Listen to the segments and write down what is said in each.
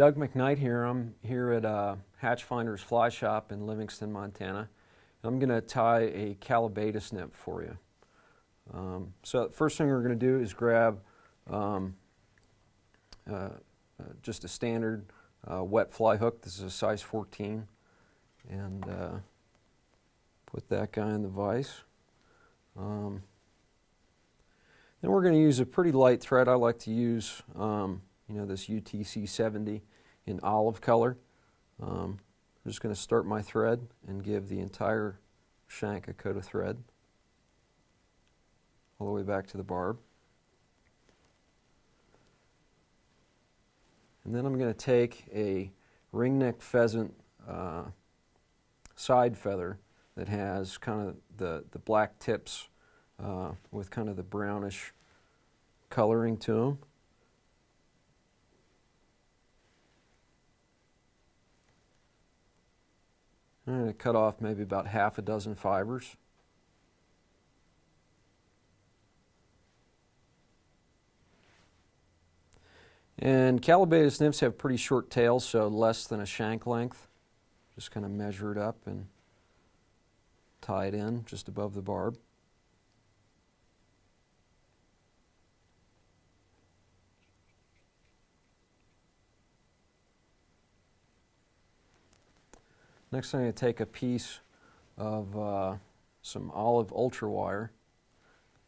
Doug McKnight here. I'm here at Hatch Finders Fly Shop in Livingston, Montana. I'm going to tie a Callibaetis nymph for you. So the first thing we're going to do is grab just a standard wet fly hook. This is a size 14, and put that guy in the vise. Then we're going to use a pretty light thread. I like to use this UTC 70 in olive color. I'm just going to start my thread and give the entire shank a coat of thread all the way back to the barb. And then I'm going to take a ringneck pheasant side feather that has kind of the black tips with kind of the brownish coloring to them. I'm going to cut off maybe about half a dozen fibers. And Callibaetis nymphs have pretty short tails, so less than a shank length. Just kind of measure it up and tie it in just above the barb. Next, I'm going to take a piece of some olive ultra wire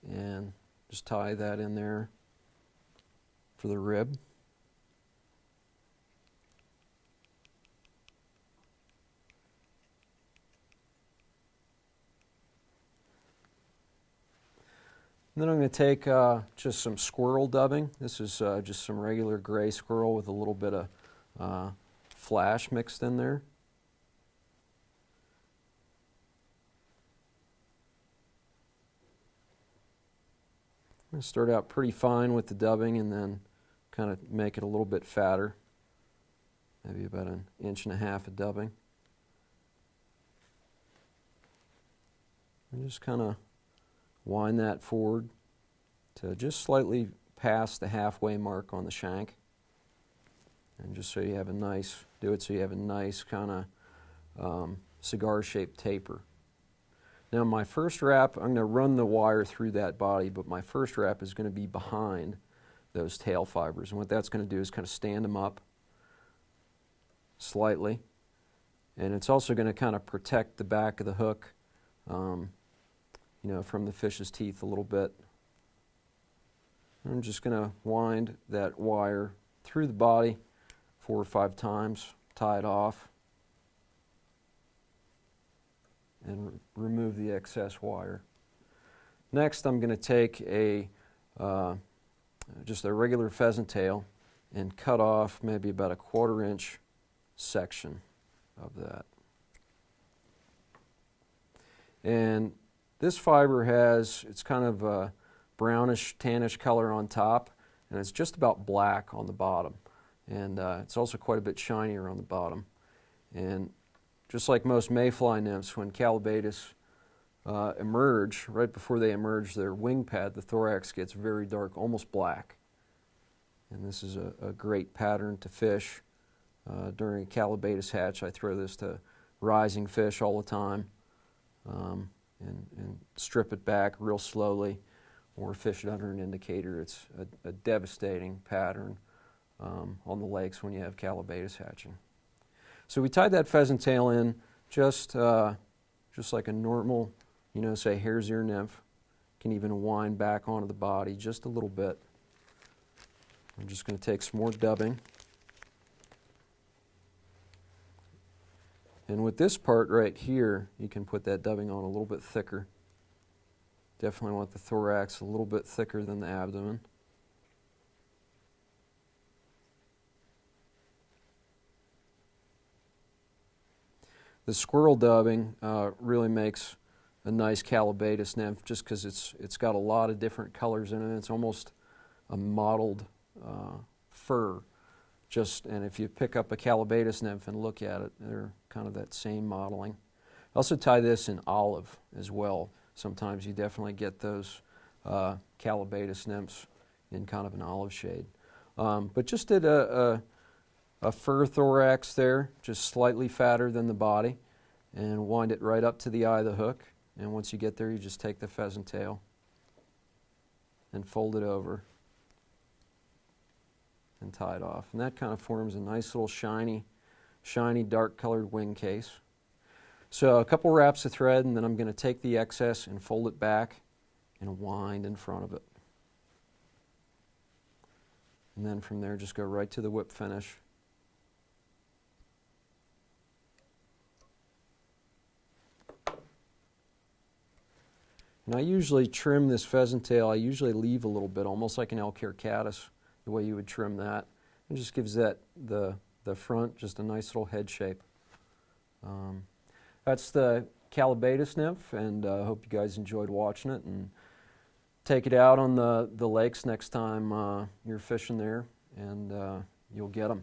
and just tie that in there for the rib. And then I'm going to take just some squirrel dubbing. This is just some regular gray squirrel with a little bit of flash mixed in there. I'm going to start out pretty fine with the dubbing and then kind of make it a little bit fatter, maybe about 1.5 inches of dubbing. And just kind of wind that forward to just slightly past the halfway mark on the shank. And just so you have a nice, do it so you have a nice kind of cigar-shaped taper. Now my first wrap, I'm going to run the wire through that body, but my first wrap is going to be behind those tail fibers. And what that's going to do is kind of stand them up slightly. And it's also going to kind of protect the back of the hook from the fish's teeth a little bit. I'm just going to wind that wire through the body 4 or 5 times, tie it off, and remove the excess wire. Next, I'm going to take just a regular pheasant tail and cut off maybe about a 1/4 inch section of that. And this fiber it's kind of a brownish, tannish color on top, and it's just about black on the bottom. And it's also quite a bit shinier on the bottom. And just like most mayfly nymphs, when Callibaetis emerge, right before they emerge their wing pad, the thorax gets very dark, almost black. And this is a great pattern to fish. During a Callibaetis hatch, I throw this to rising fish all the time and strip it back real slowly or fish it under an indicator. It's a devastating pattern on the lakes when you have Callibaetis hatching. So we tied that pheasant tail in just like a normal, say hare's ear nymph. Can even wind back onto the body just a little bit. I'm just going to take some more dubbing. And with this part right here, you can put that dubbing on a little bit thicker. Definitely want the thorax a little bit thicker than the abdomen. The squirrel dubbing really makes a nice Callibaetis nymph just because it's got a lot of different colors in it. It's almost a mottled fur. And if you pick up a Callibaetis nymph and look at it, they're kind of that same modeling. I also tie this in olive as well. Sometimes you definitely get those Callibaetis nymphs in kind of an olive shade. But just did a a fur thorax there, just slightly fatter than the body, and wind it right up to the eye of the hook. And once you get there, you just take the pheasant tail and fold it over and tie it off. And that kind of forms a nice little shiny dark colored wing case. So a couple wraps of thread, and then I'm going to take the excess and fold it back and wind in front of it. And then from there, just go right to the whip finish. And I usually trim this pheasant tail, I usually leave a little bit, almost like an elk hair caddis, the way you would trim that. It just gives that the front just a nice little head shape. That's the Callibaetis nymph, and I hope you guys enjoyed watching it. And take it out on the lakes next time you're fishing there, and you'll get them.